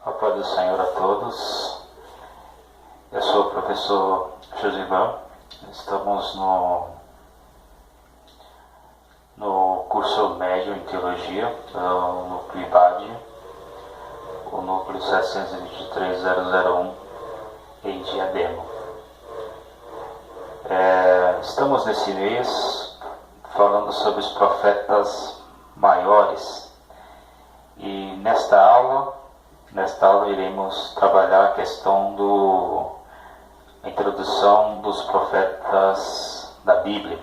A paz do Senhor a todos. Eu sou o professor Josivan. Estamos no curso médio em Teologia, no núcleo IBAD, o núcleo 723.001 em Diadema. Estamos nesse mês falando sobre os profetas maiores e nesta aula iremos trabalhar a questão da introdução dos profetas da Bíblia.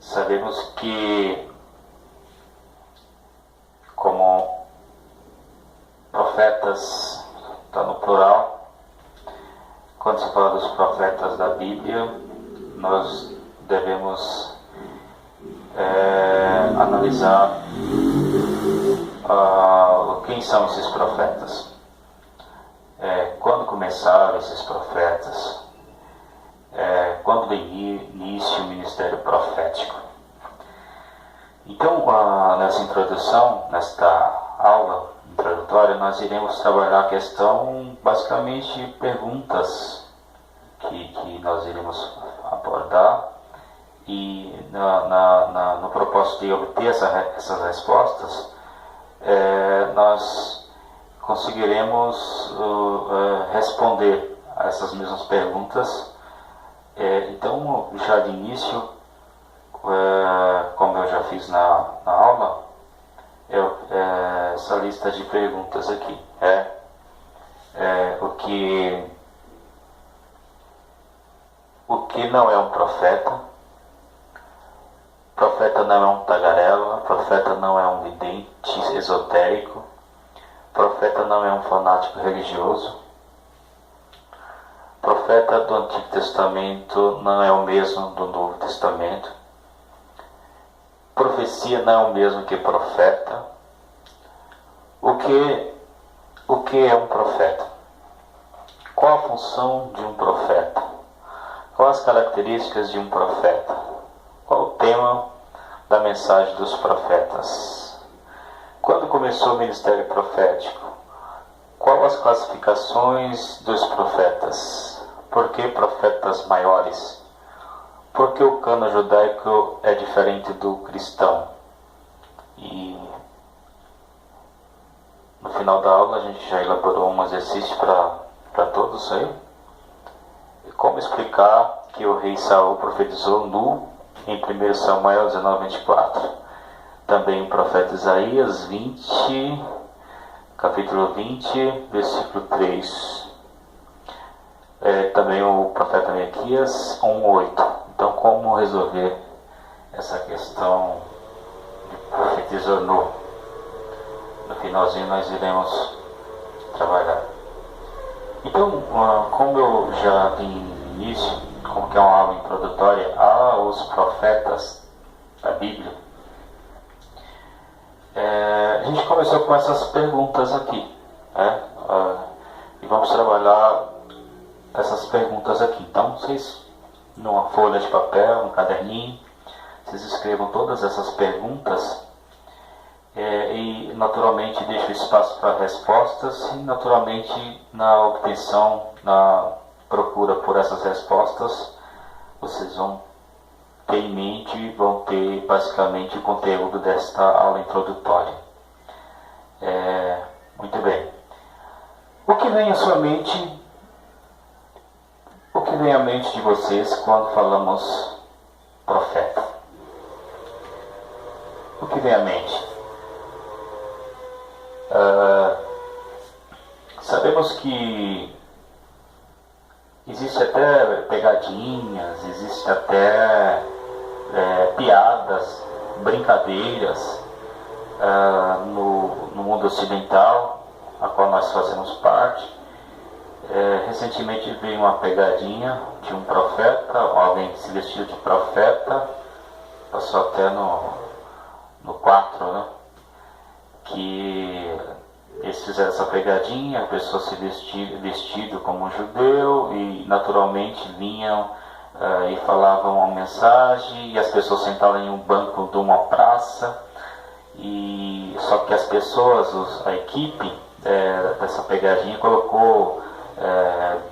Sabemos que, como profetas está no plural, quando se fala dos profetas da Bíblia, nós devemos analisar quem são esses profetas, quando começaram esses profetas, quando deu início o ministério profético. Então, nessa introdução, nesta aula introdutória, nós iremos trabalhar a questão, basicamente, perguntas que nós iremos abordar e no propósito de obter essas respostas, nós conseguiremos responder a essas mesmas perguntas. Então, já de início, como eu já fiz na aula, essa lista de perguntas aqui o que não é um profeta? Profeta não é um tagarela, profeta não é um vidente esotérico, profeta não é um fanático religioso, profeta do Antigo Testamento não é o mesmo do Novo Testamento, profecia não é o mesmo que profeta. O que é um profeta? Qual a função de um profeta? Quais as características de um profeta? Qual o tema da mensagem dos profetas? Quando começou o ministério profético? Quais as classificações dos profetas? Por que profetas maiores? Por que o cânon judaico é diferente do cristão? E no final da aula a gente já elaborou um exercício para todos aí. Como explicar que o rei Saul profetizou nu em 1 Samuel 19:24. Também o profeta Isaías capítulo 20, versículo 3. Também o profeta Miqueias 1:8. Então, como resolver essa questão de profetizou nu? No finalzinho nós iremos trabalhar. Então, como eu já dei início, como que é uma aula introdutória aos profetas da Bíblia, a gente começou com essas perguntas aqui, e vamos trabalhar essas perguntas aqui. Então, vocês, numa folha de papel, um caderninho, vocês escrevam todas essas perguntas e naturalmente deixo espaço para respostas e naturalmente na obtenção, na procura por essas respostas, vocês vão ter em mente, vão ter basicamente o conteúdo desta aula introdutória. Muito bem. O que vem à sua mente? O que vem à mente de vocês quando falamos profeta? O que vem à mente? Sabemos que existe até pegadinhas, existe até piadas, brincadeiras no mundo ocidental, a qual nós fazemos parte. Recentemente veio uma pegadinha de um profeta, alguém que se vestiu de profeta, passou até no 4, né? Que eles fizeram essa pegadinha, a pessoa se vestido como um judeu e naturalmente vinham e falavam uma mensagem e as pessoas sentavam em um banco de uma praça e só que as pessoas, a equipe dessa pegadinha colocou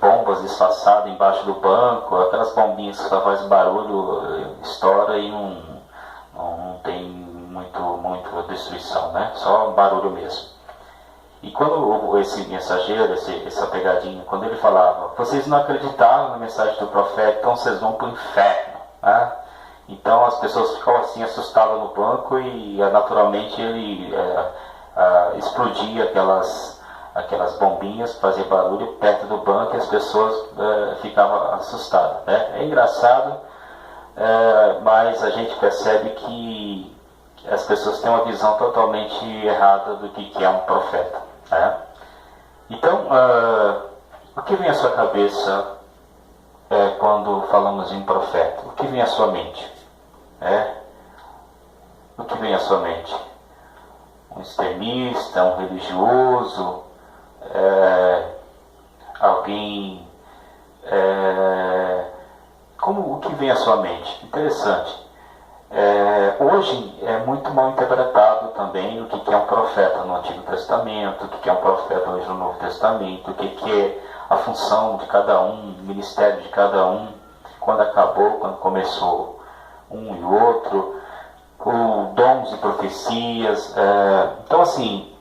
bombas disfarçadas embaixo do banco, aquelas bombinhas que só faz barulho, estoura e não tem muito destruição, né? Só barulho mesmo. E quando esse mensageiro, essa pegadinha, quando ele falava, vocês não acreditaram na mensagem do profeta, então vocês vão para o inferno, né? Então as pessoas ficavam assim assustadas no banco e naturalmente ele explodia aquelas bombinhas, fazia barulho perto do banco e as pessoas ficavam assustadas, né? É engraçado, mas a gente percebe que as pessoas têm uma visão totalmente errada do que é um profeta, né? Então, o que vem à sua cabeça quando falamos em um profeta? O que vem à sua mente? O que vem à sua mente? Um extremista, um religioso, alguém... o que vem à sua mente? Interessante. Hoje é muito mal interpretado também o que é um profeta no Antigo Testamento, o que é um profeta hoje no Novo Testamento, o que é a função de cada um, o ministério de cada um, quando acabou, quando começou um e outro, dons e profecias. Então assim,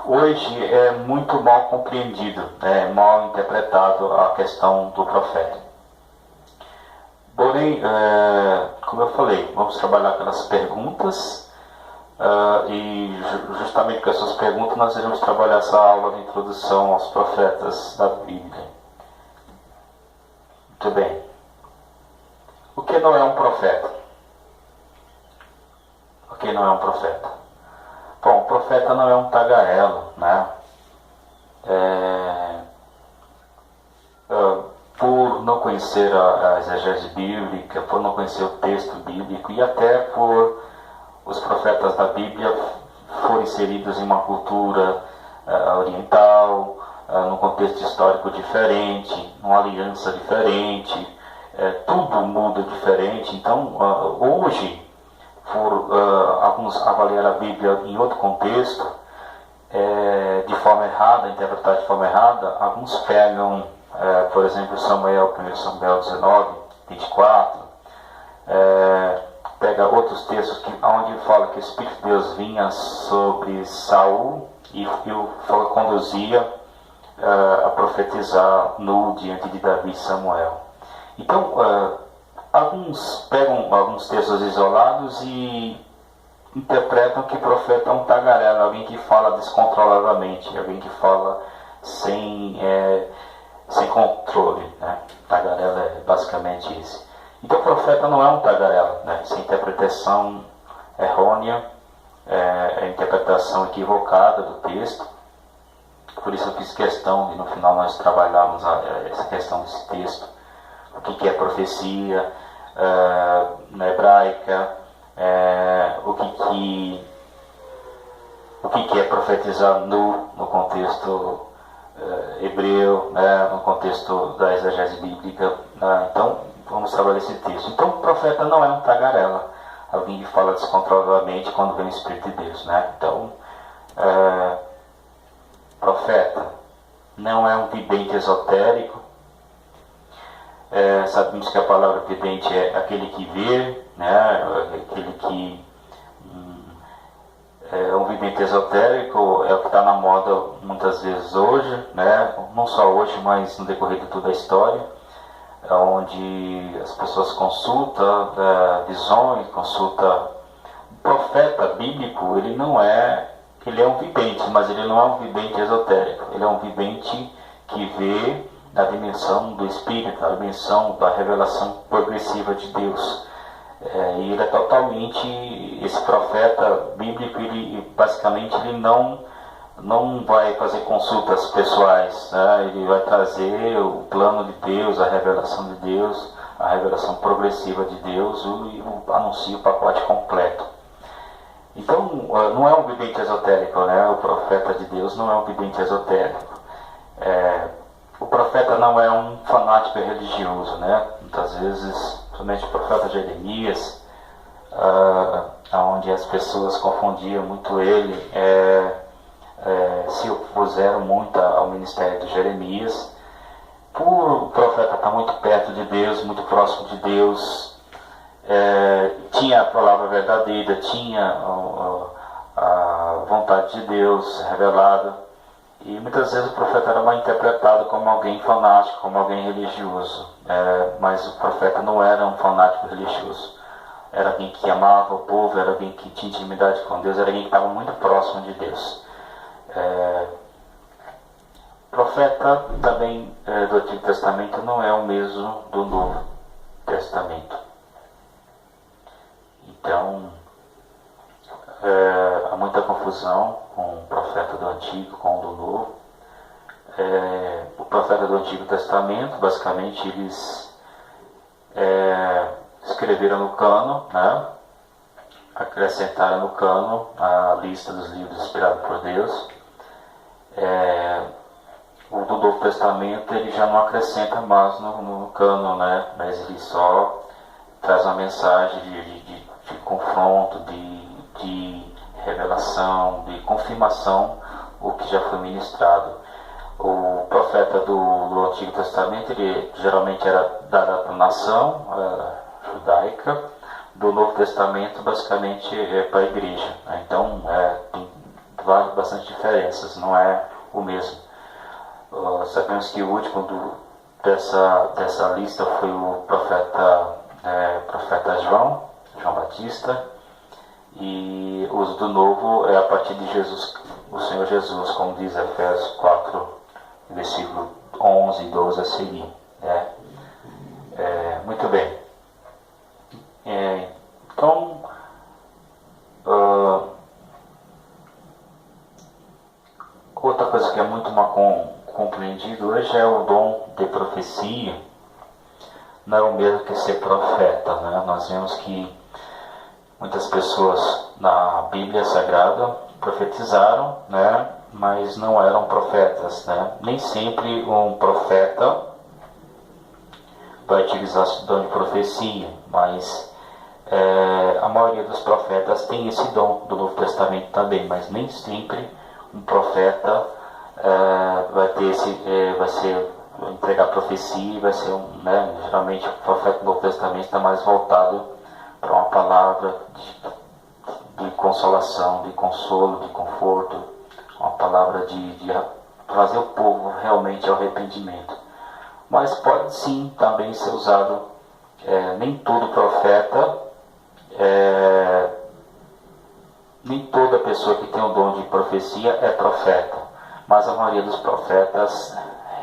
hoje é muito mal compreendido, mal interpretado a questão do profeta. Porém, como eu falei, vamos trabalhar pelas perguntas e justamente com essas perguntas nós iremos trabalhar essa aula de introdução aos profetas da Bíblia. Muito bem. O que não é um profeta? O que não é um profeta? Bom, o profeta não é um tagarelo, né? Por não conhecer a exegese bíblica, por não conhecer o texto bíblico e até por os profetas da Bíblia forem inseridos em uma cultura oriental, num contexto histórico diferente, numa aliança diferente, tudo muda diferente. Então, hoje, por alguns avaliar a Bíblia em outro contexto, de forma errada, interpretar de forma errada, alguns pegam por exemplo, Samuel, 1 Samuel 19, 24, pega outros textos onde fala que o Espírito de Deus vinha sobre Saul e o conduzia a profetizar diante de Davi e Samuel. Então, alguns pegam alguns textos isolados e interpretam que o profeta é um tagarela, alguém que fala descontroladamente, alguém que fala sem controle, né? Tagarela é basicamente isso. Então o profeta não é um tagarela, né? Essa interpretação errônea, a interpretação equivocada do texto. Por isso eu fiz questão de no final nós trabalharmos essa questão desse texto. O que é profecia na hebraica, o que é profetizar no contexto hebreu, né, no contexto da exegese bíblica, né? Então vamos trabalhar esse texto. Então o profeta não é um tagarela, alguém que fala descontroladamente quando vem o Espírito de Deus, né? Então profeta não é um vidente esotérico. Sabemos que a palavra vidente é aquele que vê, né, aquele que um vidente esotérico é o que está na moda muitas vezes hoje, né? Não só hoje, mas no decorrer de toda a história, onde as pessoas consultam visões, consultam. O profeta bíblico, ele é um vidente, mas ele não é um vidente esotérico, ele é um vidente que vê na dimensão do Espírito, na dimensão da revelação progressiva de Deus. E ele é totalmente, esse profeta bíblico, ele basicamente não vai fazer consultas pessoais, né? Ele vai trazer o plano de Deus, a revelação de Deus, a revelação progressiva de Deus e anuncia o pacote completo. Então não é um vidente esotérico, né? O profeta de Deus não é um vidente esotérico. O profeta não é um fanático religioso, né? Muitas vezes, somente o profeta Jeremias, onde as pessoas confundiam muito ele, se opuseram muito ao ministério de Jeremias, por o profeta estar muito perto de Deus, muito próximo de Deus, tinha a palavra verdadeira, tinha a vontade de Deus revelada, e muitas vezes o profeta era mal interpretado como alguém fanático, como alguém religioso, mas o profeta não era um fanático religioso, era alguém que amava o povo, era alguém que tinha intimidade com Deus, era alguém que estava muito próximo de Deus. Profeta também do Antigo Testamento não é o mesmo do Novo Testamento. Então, há muita confusão com o profeta do Antigo, com o do Novo. O profeta do Antigo Testamento, basicamente, eles escreveram no cano, né? Acrescentaram no cano a lista dos livros inspirados por Deus. O do Novo Testamento ele já não acrescenta mais no cano, né? Mas ele só traz uma mensagem de confronto, de revelação, de confirmação o que já foi ministrado. O profeta do Antigo Testamento ele geralmente era dado para a nação judaica. Do Novo Testamento basicamente para a igreja, né? Então tem bastante diferenças, não é o mesmo. Sabemos que o último dessa lista foi o profeta João Batista, e os do Novo a partir de Jesus, o Senhor Jesus, como diz Efésios 4, versículo 11 e 12 a seguir. Muito bem. Então, outra coisa que é muito mal compreendido hoje é o dom de profecia. Não é o mesmo que ser profeta, né? Nós vemos que muitas pessoas na Bíblia Sagrada profetizaram, né? Mas não eram profetas, né? Nem sempre um profeta vai utilizar esse dom de profecia, mas a maioria dos profetas tem esse dom do Novo Testamento também, mas nem sempre um profeta vai entregar profecia, vai ser geralmente o profeta do Novo Testamento está mais voltado para uma palavra de consolação, de consolo, de conforto, uma palavra de trazer o povo realmente ao arrependimento. Mas pode sim também ser usado, nem todo profeta, nem toda pessoa que tem o dom de profecia é profeta, mas a maioria dos profetas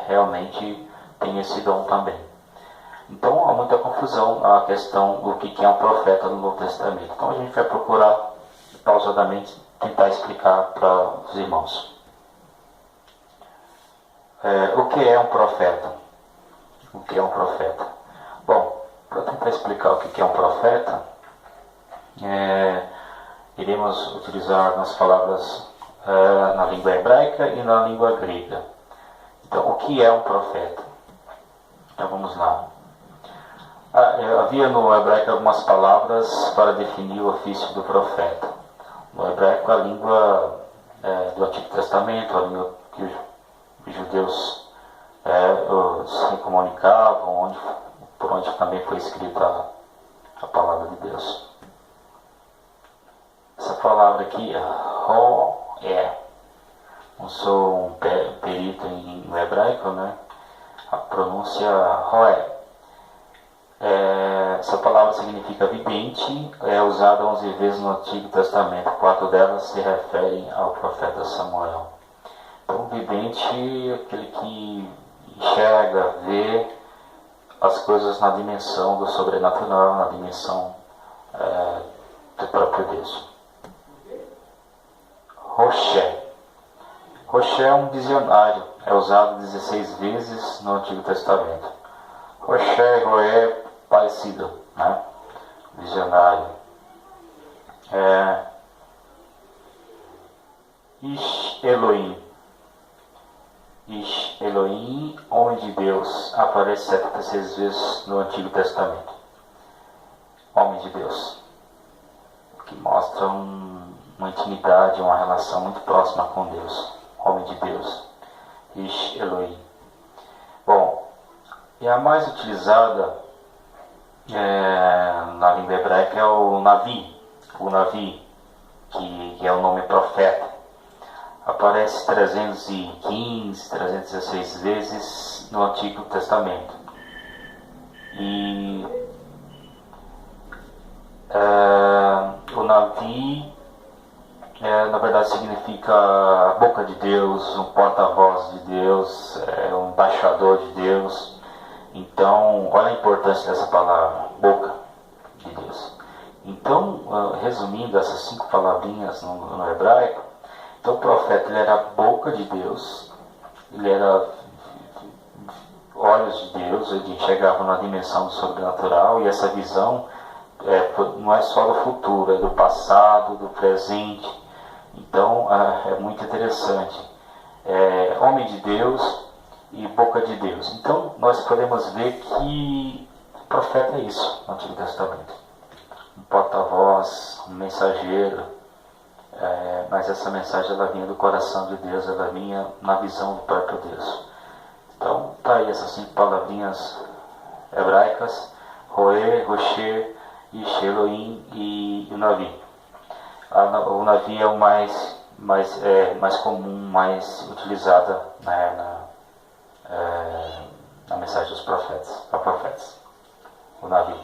realmente tem esse dom também. Então há muita confusão na questão do que é um profeta no Novo Testamento. Então a gente vai procurar pausadamente tentar explicar para os irmãos. O que é um profeta? O que é um profeta? Bom, para tentar explicar o que é um profeta, iremos utilizar as palavras na língua hebraica e na língua grega. Então, o que é um profeta? Então, vamos lá. Havia no hebraico algumas palavras para definir o ofício do profeta. No hebraico, a língua do Antigo Testamento, a língua que os judeus se comunicavam, por onde também foi escrita a palavra de Deus. Essa palavra aqui, não sou um perito em hebraico, né? A pronúncia roé. Essa palavra significa vidente, é usada 11 vezes no Antigo Testamento, 4 delas se referem ao profeta Samuel. Então, vidente é aquele que enxerga, vê as coisas na dimensão do sobrenatural, na dimensão do próprio Deus. Roché. Roché é um dicionário, é usado 16 vezes no Antigo Testamento. Roché e Roé, parecido, né? Dicionário. Ish Elohim. Ish Elohim, homem de Deus, aparece 76 vezes no Antigo Testamento. Homem de Deus. que mostra uma intimidade, uma relação muito próxima com Deus, homem de Deus, Ish Elohim. Bom, e a mais utilizada na língua hebraica é o Navi, que é o nome profeta. Aparece 315, 316 vezes no Antigo Testamento. E o Navi, na verdade, significa a boca de Deus, um porta-voz de Deus, um embaixador de Deus. Então, olha a importância dessa palavra, boca de Deus. Então, resumindo essas 5 palavrinhas no hebraico, então o profeta ele era a boca de Deus, ele era olhos de Deus, ele enxergava na dimensão do sobrenatural, e essa visão não é só do futuro, é do passado, do presente. Então é muito interessante. Homem de Deus e boca de Deus. Então nós podemos ver que o profeta é isso no Antigo Testamento. Um porta-voz, um mensageiro. Mas essa mensagem ela vinha do coração de Deus, ela vinha na visão do próprio Deus. Então tá aí essas 5 palavrinhas hebraicas: Roê, Rocher, Ish Elohim e o Navi. O Navi é o mais comum, mais utilizada na mensagem dos profetas. O Navi.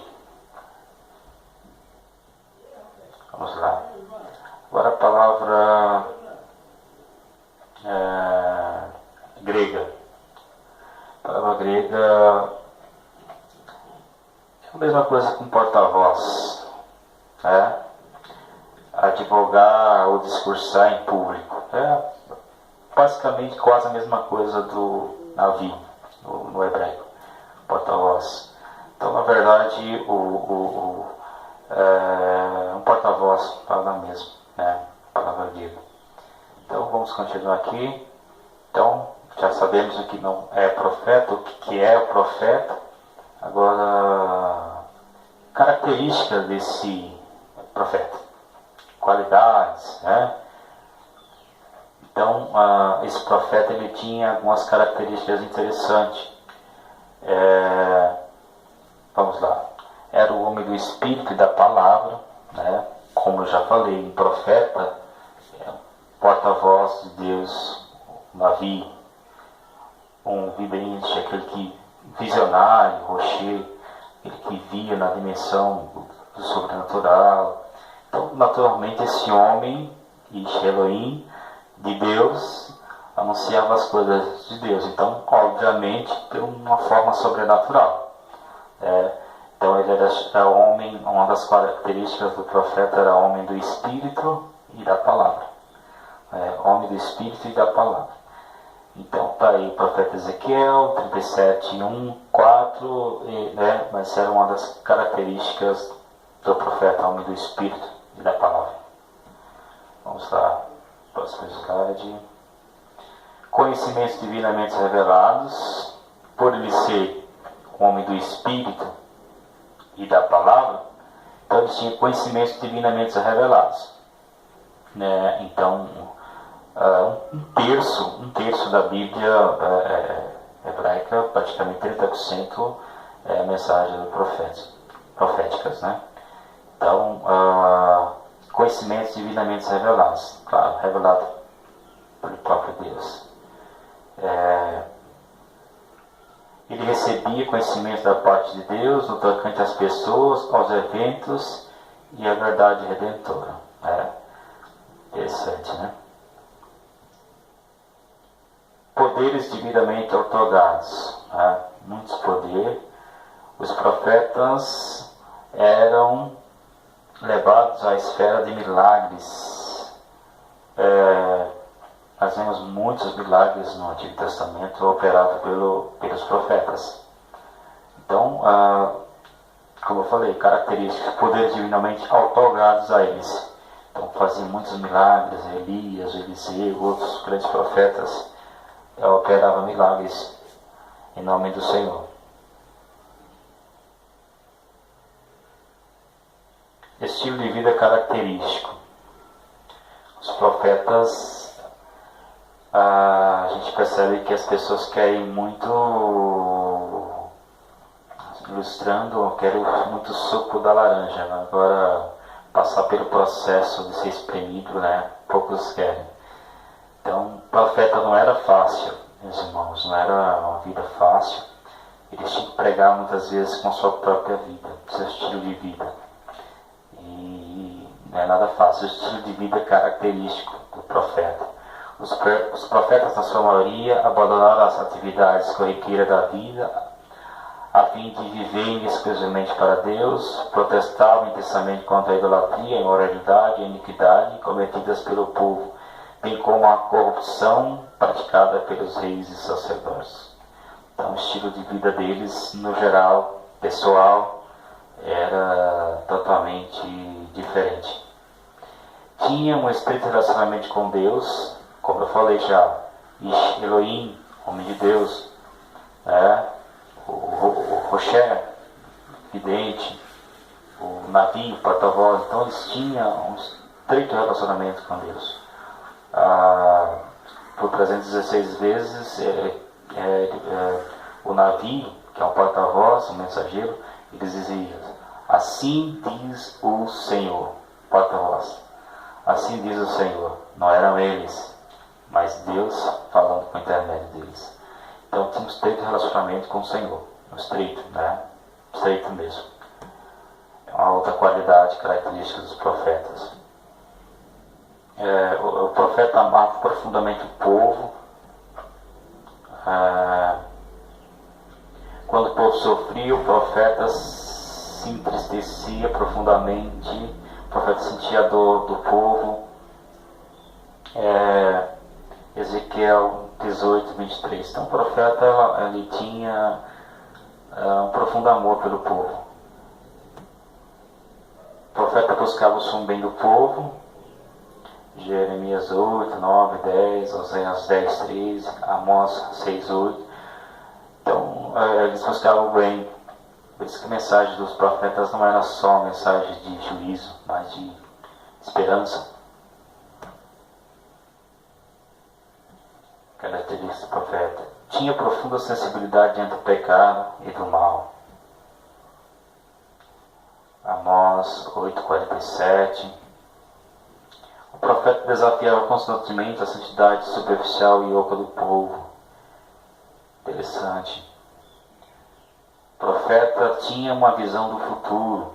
Vamos lá. Agora a palavra grega. A palavra grega é a mesma coisa que um porta-voz. Advogar ou discursar em público. Basicamente quase a mesma coisa do Navi no hebraico. Porta-voz. Então, na verdade, um porta-voz, palavra mesmo. Palavra grega. Então vamos continuar aqui. Então já sabemos o que não é profeta, o que é o profeta. Agora, características desse profeta, qualidades, Então esse profeta ele tinha algumas características interessantes. Vamos lá. Era o homem do Espírito e da Palavra, Como eu já falei, um profeta, porta-voz de Deus, Navi, um vidente, aquele que visionário, rocher, aquele que via na dimensão do sobrenatural. Então, naturalmente, esse homem, Ish Elohim, de Deus, anunciava as coisas de Deus. Então, obviamente, de uma forma sobrenatural. Então ele era homem, uma das características do profeta era homem do Espírito e da Palavra. Homem do Espírito e da Palavra. Então está aí o profeta Ezequiel, 37, 1, 4, mas era uma das características do profeta, homem do Espírito e da Palavra. Vamos lá, próximo slide. Conhecimentos divinamente revelados, por ele ser homem do Espírito e da Palavra, então eles tinham conhecimentos divinamente revelados. Então, um terço da Bíblia hebraica, praticamente 30%, é a mensagem proféticas. Então, conhecimentos divinamente revelados, claro, revelado pelo próprio Deus. Ele recebia conhecimento da parte de Deus no tocante às pessoas, aos eventos e à verdade redentora. Interessante, Poderes devidamente outorgados. Muitos poderes. Os profetas eram levados à esfera de milagres. Nós vemos muitos milagres no Antigo Testamento operados pelos profetas. Então, como eu falei, características, poderes divinamente outorgados a eles. Então, faziam muitos milagres, Elias, Eliseu, outros grandes profetas operavam milagres em nome do Senhor. Esse estilo de vida característico. Os profetas, a gente percebe que as pessoas querem muito, ilustrando, querem muito suco da laranja, né? Agora passar pelo processo de ser espremido, né? Poucos querem. Então, o profeta não era fácil, meus irmãos, não era uma vida fácil. Eles tinham que pregar muitas vezes com a sua própria vida, seu estilo de vida. E não é nada fácil, o estilo de vida característico do profeta. Os profetas, na sua maioria, abandonaram as atividades corriqueiras da vida a fim de viver exclusivamente para Deus, protestavam intensamente contra a idolatria, a imoralidade e a iniquidade cometidas pelo povo, bem como a corrupção praticada pelos reis e sacerdotes. Então, o estilo de vida deles, no geral, pessoal, era totalmente diferente. Tinha um estreito relacionamento com Deus, como eu falei já, Elohim, homem de Deus, o Rocher, vidente, o Navi, porta-voz. Então eles tinham um estreito relacionamento com Deus. Por 316 vezes o Navi, que é o porta-voz, o mensageiro, eles diziam: assim diz o Senhor, porta-voz, assim diz o Senhor. Não eram eles, mas Deus falando por intermédio deles. Então tinha um estreito relacionamento com o Senhor, um estreito, né? Estreito mesmo. É uma outra qualidade característica dos profetas. O profeta amava profundamente o povo. Quando o povo sofria, o profeta se entristecia profundamente. O profeta sentia a dor do povo. Ezequiel 18, 23. Então o profeta ele tinha um profundo amor pelo povo. O profeta buscava o som bem do povo. Jeremias 8, 9, 10, Oséias 10, 13, Amós 6, 8. Então eles buscavam o bem. Por isso que a mensagem dos profetas não era só mensagem de juízo, mas de esperança. Característica do profeta: tinha profunda sensibilidade diante do pecado e do mal. Amós 8,47. O profeta desafiava constantemente a santidade superficial e oca do povo. Interessante. O profeta tinha uma visão do futuro.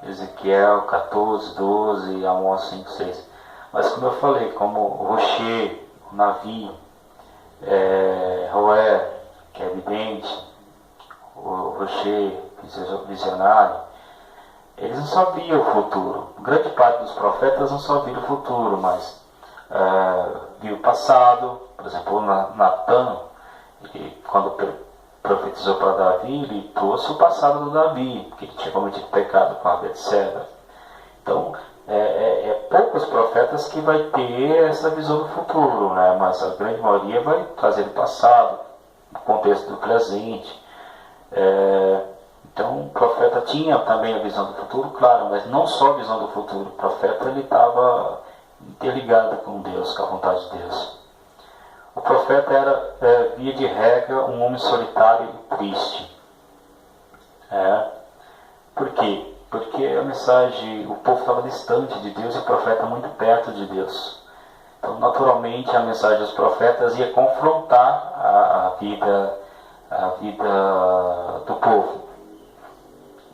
Ezequiel 14, 12, Amós 5, 6. Mas como eu falei, como o Rocher, o Navi, Roé, que é vidente, o Rocher, visionário, eles não só viam o futuro. Grande parte dos profetas não só viram o futuro, mas viu o passado. Por exemplo, Natan, quando profetizou para Davi, ele trouxe o passado do Davi, que ele tinha cometido pecado com a Betseba. Então, poucos profetas que vai ter essa visão do futuro, né? Mas a grande maioria vai trazer o passado, o contexto do presente. Então o profeta tinha também a visão do futuro, claro, mas não só a visão do futuro. O profeta ele estava interligado com Deus, com a vontade de Deus. O profeta era, via de regra, um homem solitário e triste. Por quê? Porque a mensagem, o povo estava distante de Deus e o profeta muito perto de Deus. Então, naturalmente, a mensagem dos profetas ia confrontar a vida do povo.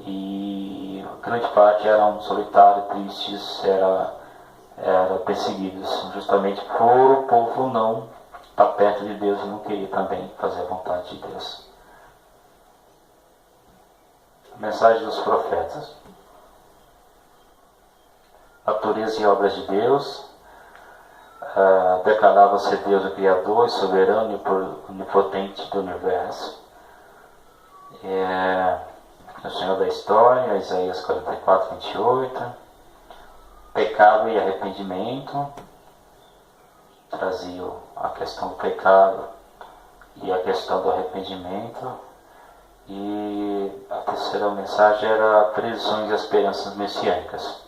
E grande parte eram solitários, tristes, eram perseguidos, justamente por o povo não estar perto de Deus e não querer também fazer a vontade de Deus. Mensagem dos profetas: natureza e obras de Deus. Declarava ser Deus o Criador e soberano e onipotente do universo. O Senhor da história, Isaías 44, 28. Pecado e arrependimento. Trazia a questão do pecado e a questão do arrependimento. E a terceira mensagem era previsões e esperanças messiânicas.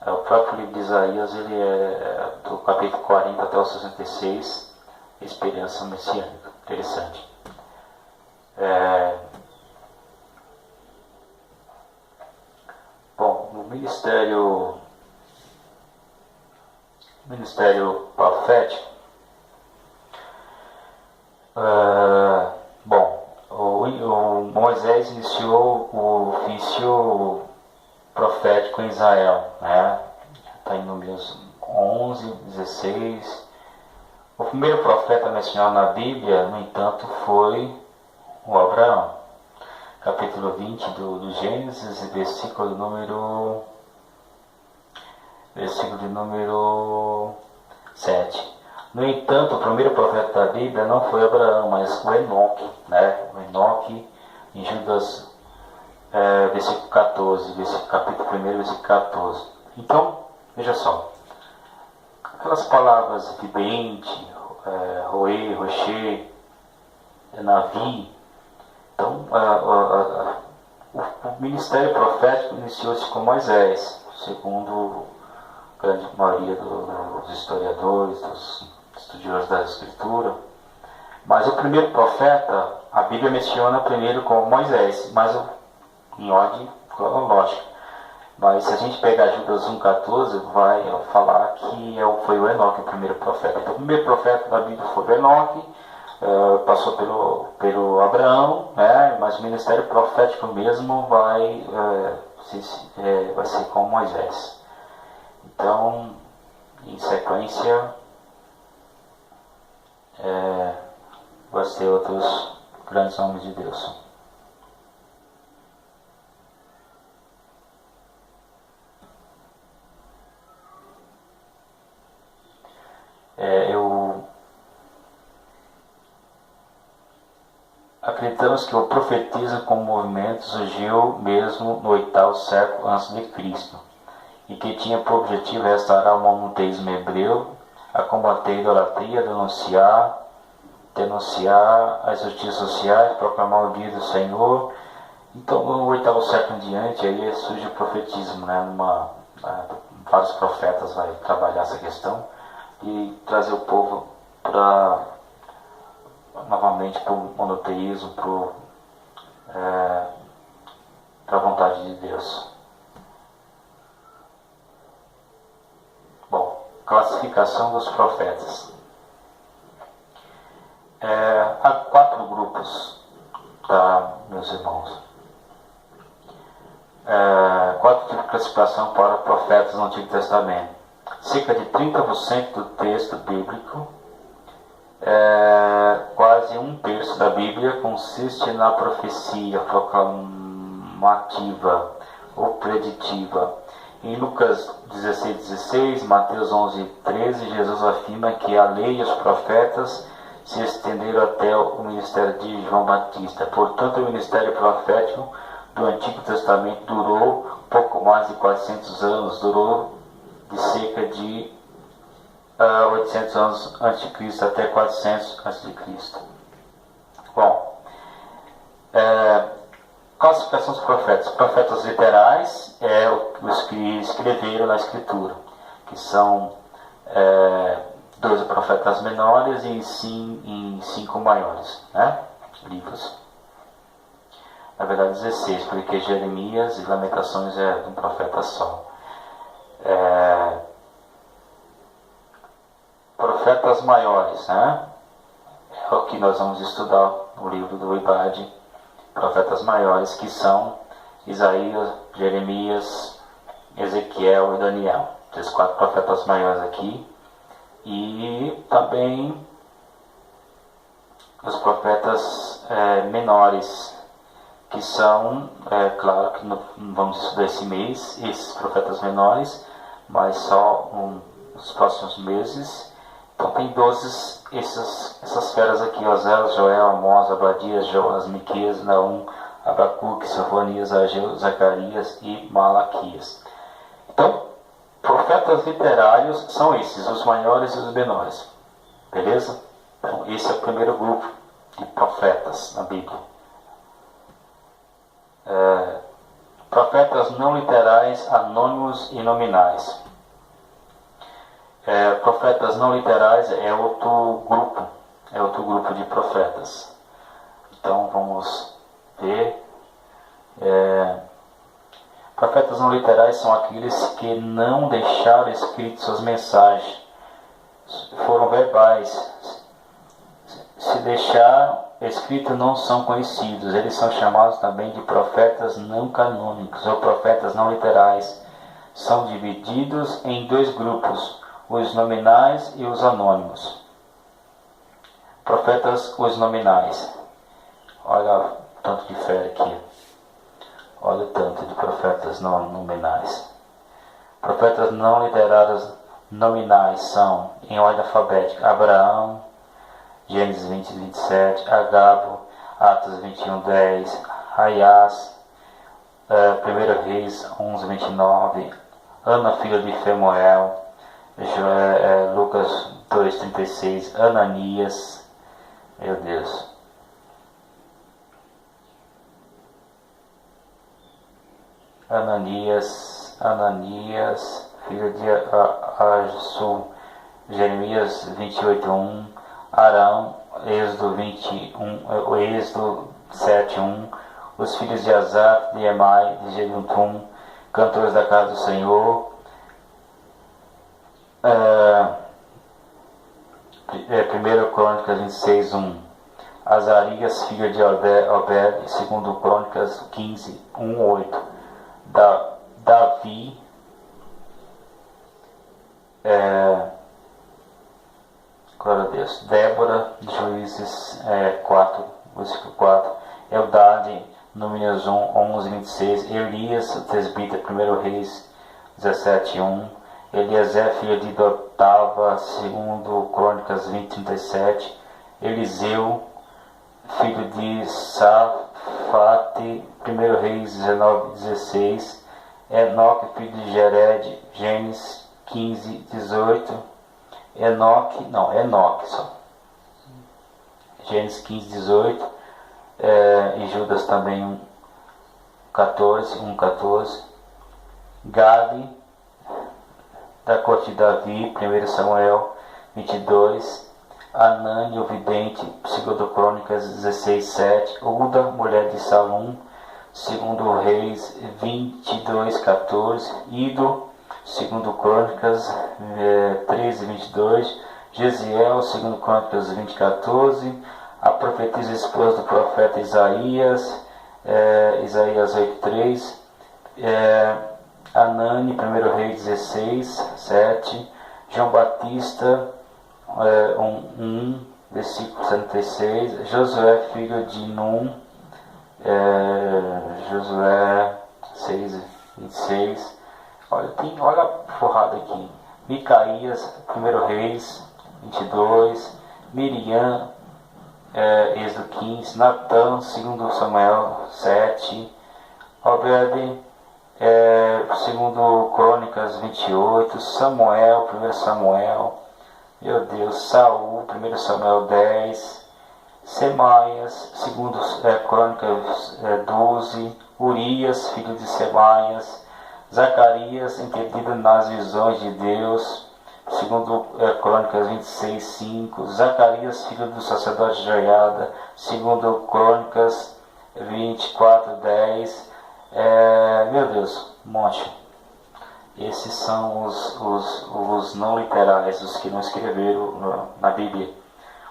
O próprio livro de Isaías, ele é do capítulo 40 até o 66, esperança messiânica. Interessante. Bom, no ministério profético, o Moisés iniciou o ofício profético em Israel, né? Está em Números 11, 16. O primeiro profeta mencionado na Bíblia, no entanto, foi o Abraão. Capítulo 20 do Gênesis, versículo de número 7. No entanto, o primeiro profeta da Bíblia não foi Abraão, mas o Enoque, né? O Enoque, em Judas, versículo 14, capítulo 1, versículo 14. Então, veja só, aquelas palavras vidente, roer, rocher, navi. Então, o ministério profético iniciou-se com Moisés, segundo a grande maioria dos historiadores, dos estudiosos da Escritura. Mas o primeiro profeta, a Bíblia menciona primeiro com Moisés, mas em ordem cronológica. Mas se a gente pegar Judas 1,14, vai falar que foi o Enoque o primeiro profeta. Então, o primeiro profeta da Bíblia foi o Enoque, passou pelo Abraão, né? Mas o ministério profético mesmo vai ser com Moisés. Então, em sequência, vai ser outros grandes homens de Deus. Acreditamos que o profetismo como movimento surgiu mesmo no 8º século a.C. e que tinha por objetivo restaurar o monoteísmo hebreu, a combater a idolatria, denunciar as justiças sociais, proclamar o dia do Senhor. Então, no 8º século em diante, aí surge o profetismo, né? Vários profetas vão trabalhar essa questão e trazer o povo novamente para o monoteísmo, para a vontade de Deus. Bom, classificação dos profetas. Há 4 grupos, tá, meus irmãos? 4 tipos de classificação para profetas no Antigo Testamento. Cerca de 30% do texto bíblico, quase 1/3 da Bíblia, consiste na profecia proclamativa ou preditiva. Em Lucas 16:16, Mateus 11:13, Jesus afirma que a lei e os profetas se estenderam até o ministério de João Batista. Portanto, o ministério profético do Antigo Testamento durou pouco mais de 400 anos, durou de cerca de 800 anos antes de Cristo até 400 antes de Cristo. Bom, classificação dos profetas. Profetas literais os que escreveram na Escritura, que são 12 profetas menores e 5 maiores, né? Livros. Na verdade 16, porque Jeremias e Lamentações é de um profeta só. Profetas maiores, né? É o que nós vamos estudar no livro do Ibade. Profetas maiores, que são Isaías, Jeremias, Ezequiel e Daniel. Esses 4 profetas maiores aqui. E também os profetos menores, que são, claro que não vamos estudar esse mês, esses profetas menores, mas só nos próximos meses. Então tem 12 essas feras aqui: Oséias, Joel, Amós, Abadias, Jonas, Miqueias, Naum, Abacuque, Sofonias, Ageu, Zacarias e Malaquias. Então, profetas literários são esses, os maiores e os menores. Beleza? Então, esse é o primeiro grupo de profetas na Bíblia. Profetas não literais, anônimos e nominais. Profetas não literais é outro grupo de profetas. Então vamos ver. Profetas não literais são aqueles que não deixaram escritas suas mensagens, foram verbais. Se deixaram escritos, não são conhecidos. Eles são chamados também de profetas não canônicos ou profetas não literais. São divididos em dois grupos, os nominais e os anônimos. Profetas, os nominais. Olha o tanto de fé aqui. Olha o tanto de profetas não nominais. Profetas não literários nominais são, em ordem alfabética, Abraão, Gênesis 20, 27, Agabo, Atos 21, 10, Aias, 1 Reis 11, 29, Ana, filha de Femuel, Lucas 2, 36, Ananias, meu Deus. Ananias, filho de Asul, Jeremias 28:1, Arão, Êxodo 7:1, os filhos de Asaf, de Emai, de Jedutum, cantores da casa do Senhor, 1 Crônicas 26:1, Azarias, filho de Obed, 2 Crônicas 15:1-8, Davi, glória a Deus, Débora, Juízes 4, versículo 4, Eldade, Números 11, 26, Elias, o presbítero, 1 Reis 17:1, Eliezer, filho de Dotava, 2 Crônicas 20, 37, Eliseu, filho de Safate, 1 Reis 19, 16, Enoque, filho de Jered, Gênesis 15, 18, Enoque só, Gênesis 15, 18, e Judas também 14, Gade, da corte de Davi, 1 Samuel 22, Anani, o vidente, 2 Crônicas 16, 7, Uda, mulher de Salum, 2 Reis 22, 14, Ido, 2 Crônicas 13, 22, Gesiel, 2 Crônicas 20, 14, a profetisa esposa do profeta Isaías, Isaías 8, 3, Anani, 1 Reis 16, 7, João Batista, 1, versículo 76, Josué, filho de Num, Josué 6, 26, olha a forrada aqui, Micaías, 1 Reis 22, Miriam, Êxodo 15, Natã, 2 Samuel 7, Obed, 2 Crônicas 28, Samuel, 1 Samuel, meu Deus, Saul, 1 Samuel 10, Semaias, 2 Crônicas 12, Urias, filho de Semaias, Zacarias, entendido nas visões de Deus, 2 Crônicas 26, 5, Zacarias, filho do sacerdote Joiada, 2 Crônicas 24, 10, meu Deus, um monte. Esses são os não literais, os que não escreveram na Bíblia,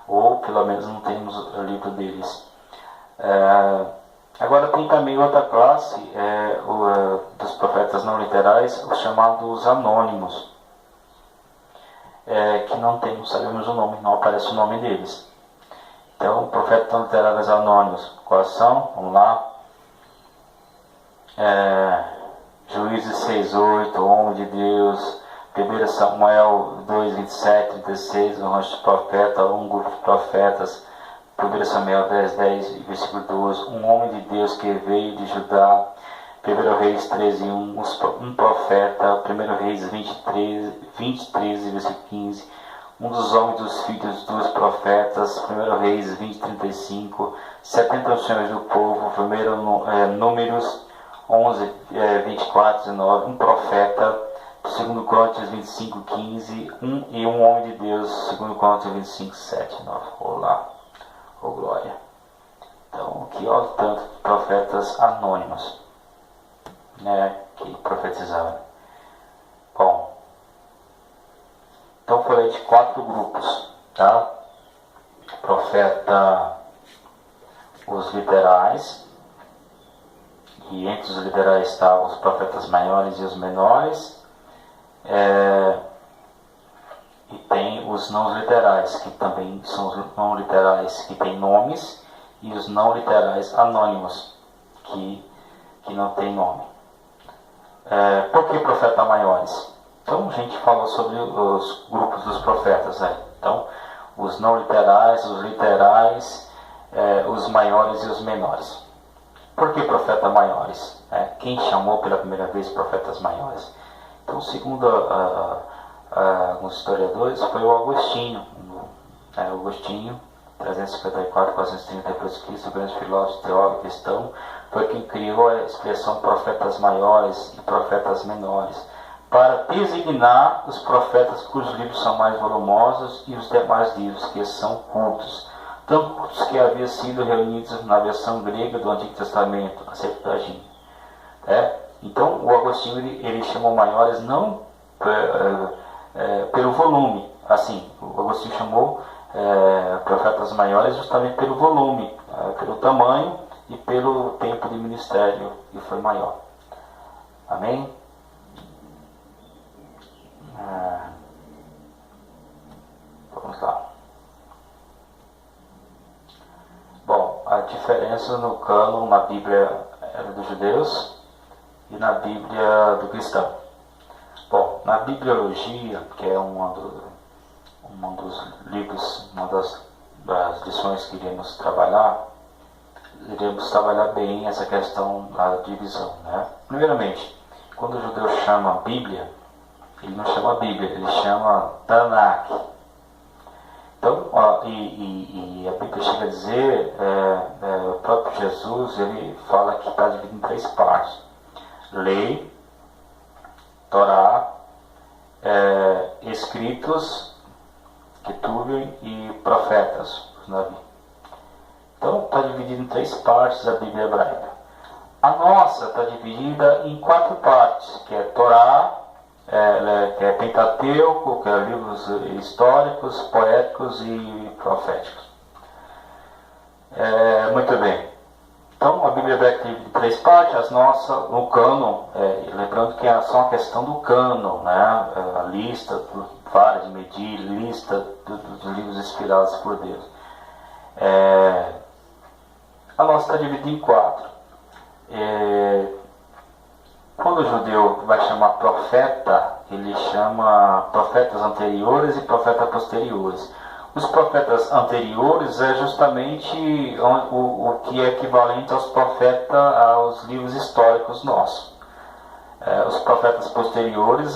ou pelo menos não temos o livro deles. Agora tem também outra classe dos profetas não literais, os chamados anônimos, que não sabemos o nome, não aparece o nome deles. Então, profetas não literários anônimos, quais são? Vamos lá. Juízes 6:8, Homem de Deus, 1 Samuel 2, 27, 36, o rancho de profeta, um grupo de profetas, 1 Samuel 10, 10, versículo 12, um homem de Deus que veio de Judá, 1 Reis 13, 1, um profeta, 1 Reis 23, versículo 15, um dos homens dos filhos dos profetas, 1 Reis 20:35, 70 anciões do povo, 1 Números 11, 24, 19, um profeta, 2 Crônicas 25:15, e um homem de Deus, 2 Crônicas 25:7, 9. Olá, oh glória. Então, aqui olha tanto de profetas anônimos, né, que profetizavam. Bom, então falei de 4 grupos, tá? Profeta, os literais, e entre os literais estavam os profetas maiores e os menores, e tem os não literais, que também são os não literais que têm nomes, e os não literais anônimos, que não têm nome. Por que profetas maiores? Então a gente falou sobre os grupos dos profetas aí. Então, os não literais, os literais, os maiores e os menores. Por que profetas maiores? Quem chamou pela primeira vez profetas maiores? Então, segundo alguns historiadores, foi o Agostinho. Agostinho, 354, 430 d.C., o grande filósofo, teólogo cristão, foi quem criou a expressão profetas maiores e profetas menores, para designar os profetas cujos livros são mais volumosos e os demais livros que são curtos, tão curtos que haviam sido reunidos na versão grega do Antigo Testamento, a Septuaginta. Então, o Agostinho ele chamou maiores não pelo volume, assim, o Agostinho chamou profetas maiores justamente pelo volume, pelo tamanho e pelo tempo de ministério que foi maior. Amém? Vamos lá. Bom, a diferença no cânon na Bíblia dos judeus e na Bíblia do cristão. Bom, na bibliologia, que é um dos livros, uma das lições que iremos trabalhar bem essa questão da divisão, né? Primeiramente, quando o judeu chama Bíblia, ele não chama Bíblia, ele chama Tanakh. Então, e a Bíblia chega a dizer, o próprio Jesus, ele fala que está dividido em 3 partes: lei, Torá, escritos, Ketuvim e profetas, os Navi. Então, está dividido em 3 partes a Bíblia hebraica. A nossa está dividida em 4 partes, que é Torá, que é Pentateuco, que é livros históricos, poéticos e proféticos. Muito bem. Então, a Bíblia hebraica tem 3 partes, as nossas, no cânon, lembrando que é só uma questão do cânon, né? A lista, vara de medir, lista dos livros inspirados por Deus. A nossa está dividida em 4. Quando o judeu vai chamar profeta, ele chama profetas anteriores e profetas posteriores. Os profetas anteriores é justamente o que é equivalente aos profetas, aos livros históricos nossos. Os profetas posteriores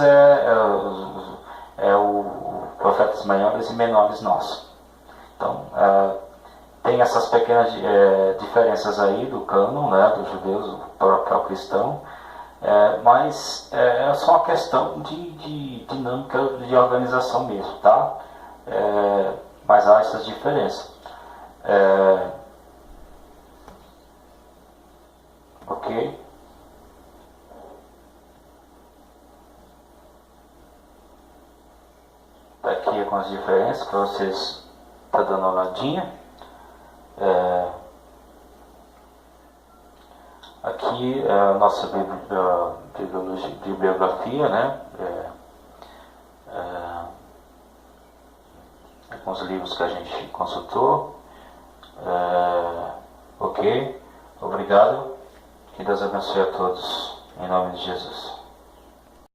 os profetas maiores e menores nossos. Então, tem essas pequenas diferenças aí do cânon, né, dos judeus para o cristão, mas é só uma questão de dinâmica de organização mesmo, tá? Mas há essas diferenças. Ok? Tá aqui algumas diferenças para vocês estar dando uma olhadinha. Aqui é a nossa bibliografia, né? Alguns livros que a gente consultou. Ok? Obrigado. Que Deus abençoe a todos. Em nome de Jesus.